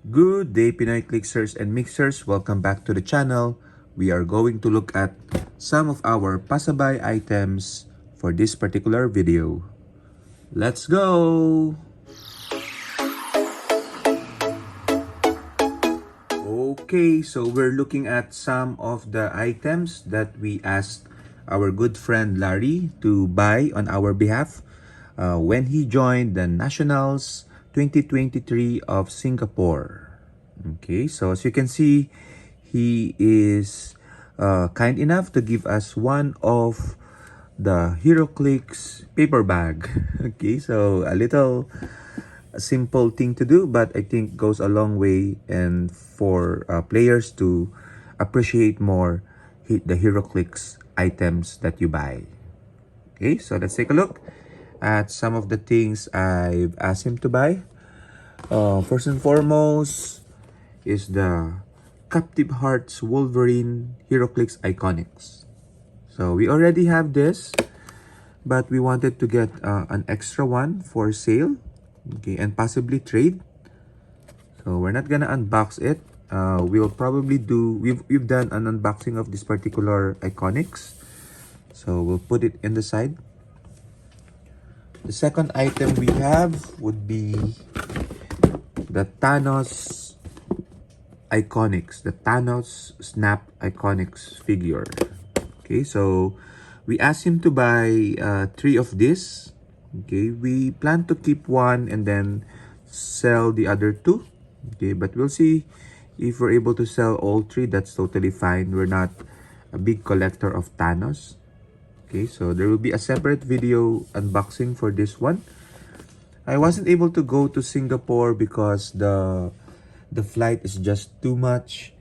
Good day, Pinoy Clicksers and Mixers. Welcome back to the channel. We are going to look at some of our Pasabay items for this particular video. Let's go! Okay, so we're looking at some of the items that we asked our good friend Larry to buy on our behalf when he joined the Nationals 2023 of Singapore. Okay, so as you can see, he is kind enough to give us one of the Heroclix paper bag. Okay, so a simple thing to do, but I think goes a long way and for players to appreciate more the Heroclix items that you buy. Okay, so let's take a look at some of the things I've asked him to buy. First and foremost is the Captive Hearts Wolverine Heroclix Iconics. So we already have this, but we wanted to get an extra one for sale, okay, and possibly trade. So we're not gonna unbox it. We'll probably do, we've done an unboxing of this particular Iconics. So we'll put it in the side. The second item we have would be the Thanos Iconics, the Thanos Snap Iconics figure. Okay, so we asked him to buy 3 of this. Okay, we plan to keep one and then sell the other 2. Okay, but we'll see if we're able to sell all 3. That's totally fine. We're not a big collector of Thanos. Okay, so there will be a separate video unboxing for this one. I wasn't able to go to Singapore because the flight is just too much,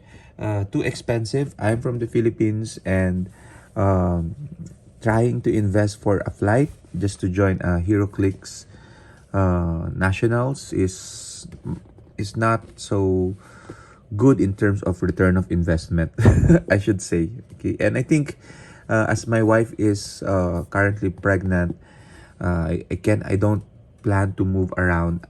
too expensive. I'm from the Philippines and trying to invest for a flight just to join a Heroclix Nationals is not so good in terms of return of investment. I should say. Okay, and I think as my wife is currently pregnant, I don't plan to move around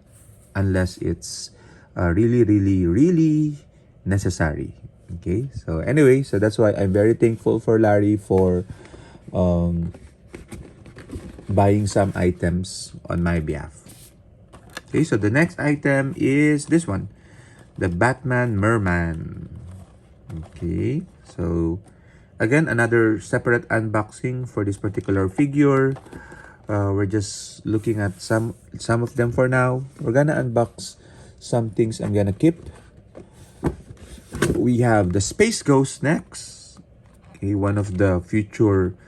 unless it's really necessary. Okay, so anyway, so that's why I'm very thankful for Larry for buying some items on my behalf. Okay, so the next item is this one, the Batman Merman. Okay, so again, another separate unboxing for this particular figure. We're just looking at some of them for now. We're gonna unbox some things I'm gonna keep. We have the Space Ghost next. Okay, one of the future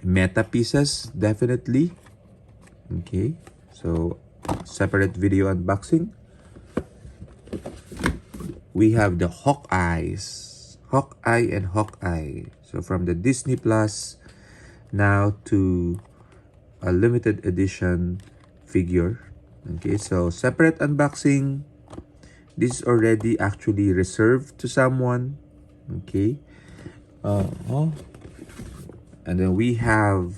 meta pieces, definitely. Okay, so separate video unboxing. We have the Hawkeye and Hawkeye. So from the Disney Plus now to a limited edition figure. Okay, so separate unboxing. This is already actually reserved to someone. Okay. And then we have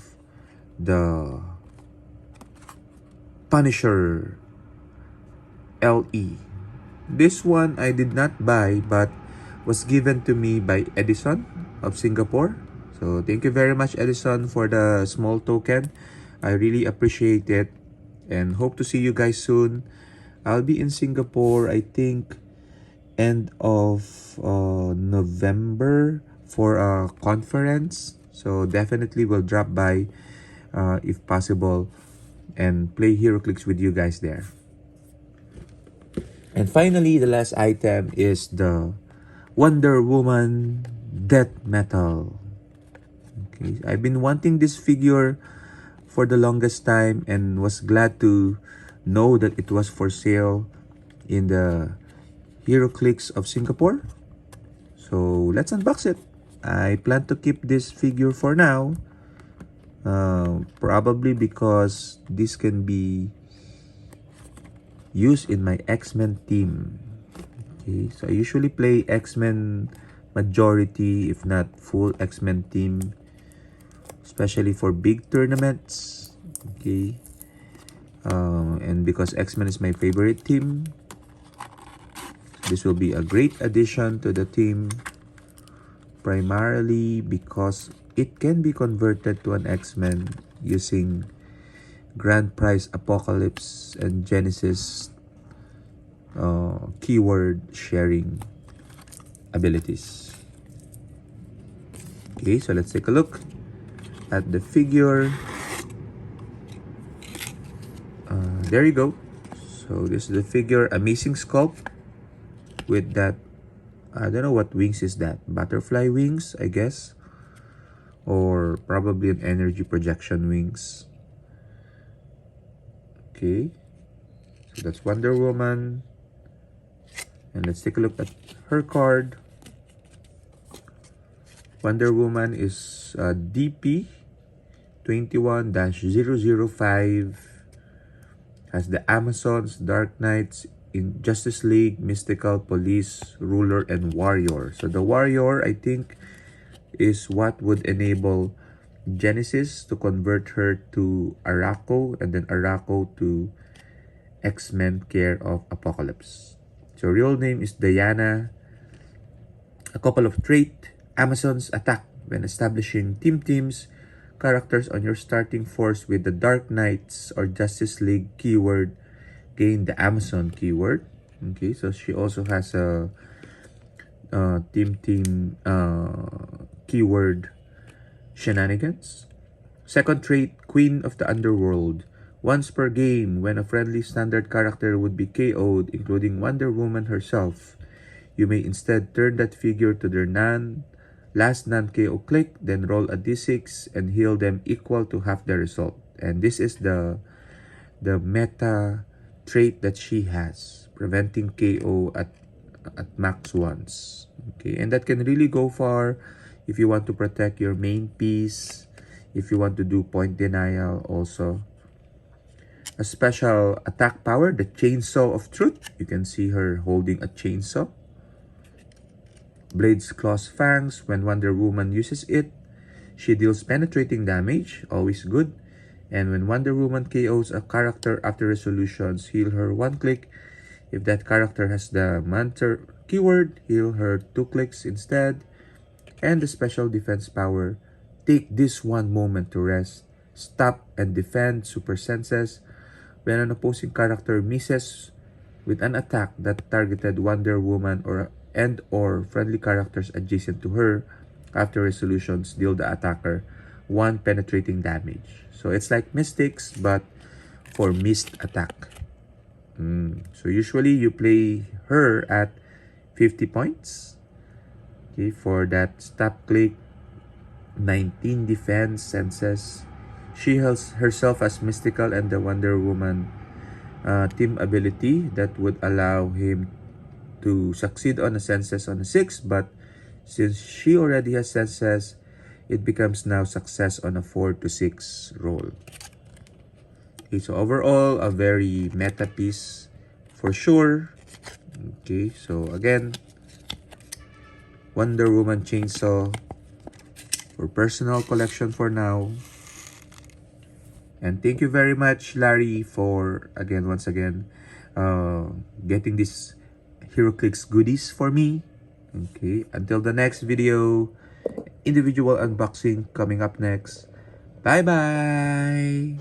the Punisher LE. This one I did not buy but was given to me by Edison of Singapore. So thank you very much, Edison, for the small token. I really appreciate it and hope to see you guys soon. I'll be in Singapore, I think, end of November for a conference. So definitely will drop by if possible and play Heroclix with you guys there. And finally, the last item is the Wonder Woman Death Metal. Okay, I've been wanting this figure for the longest time and was glad to know that it was for sale in the Heroclix of Singapore. So let's unbox it. I plan to keep this figure for now. Probably because this can be used in my X-Men team. Okay, so I usually play X-Men majority, if not full X-Men team, especially for big tournaments. Okay, and because X-Men is my favorite team, This will be a great addition to the team, primarily because it can be converted to an X-Men using Grand Prize Apocalypse and Genesis keyword sharing abilities. Okay, so let's take a look at the figure. There you go. So this is the figure, amazing sculpt with that, I don't know what wings is that, butterfly wings, I guess, or probably an energy projection wings. Okay, so that's Wonder Woman. And let's take a look at her card. Wonder Woman is DP 21-005. Has the Amazons, Dark Knights, in Justice League, Mystical, Police, Ruler, and Warrior. So the Warrior, I think, is what would enable Genesis to convert her to Araco, and then Araco to X-Men Care of Apocalypse. So real name is Diana. A couple of trait: Amazons attack when establishing teams. Characters on your starting force with the Dark Knights or Justice League keyword gain the Amazon keyword. Okay, so she also has a team keyword shenanigans. Second trait, Queen of the Underworld. Once per game, when a friendly standard character would be KO'd, including Wonder Woman herself, you may instead turn that figure to their last non-KO click, then roll a d6 and heal them equal to half the result. And this is the meta trait that she has, preventing KO at max once. Okay, and that can really go far if you want to protect your main piece, if you want to do point denial also. A special attack power, the Chainsaw of Truth. You can see her holding a chainsaw. Blades, Claws, Fangs. When Wonder Woman uses it, she deals penetrating damage, always good. And when Wonder Woman KOs a character after resolutions, heal her 1 click. If that character has the Manter keyword, heal her 2 clicks instead. And the special defense power, take this one moment to rest, stop and defend super senses. When an opposing character misses with an attack that targeted Wonder Woman or friendly characters adjacent to her, after resolutions, deal the attacker 1 penetrating damage. So it's like Mystics, but for missed attack. So usually you play her at 50 points. Okay, for that stop click, 19 defense senses. She has herself as Mystical and the Wonder Woman team ability that would allow him to succeed on a senses on a 6, but since she already has senses, it becomes now success on a 4 to 6 roll. Okay, so overall, a very meta piece for sure. Okay, so again, Wonder Woman Chainsaw for personal collection for now. And thank you very much, Larry, for once again getting this Heroclix goodies for me. Okay, until the next video, individual unboxing coming up next. Bye bye.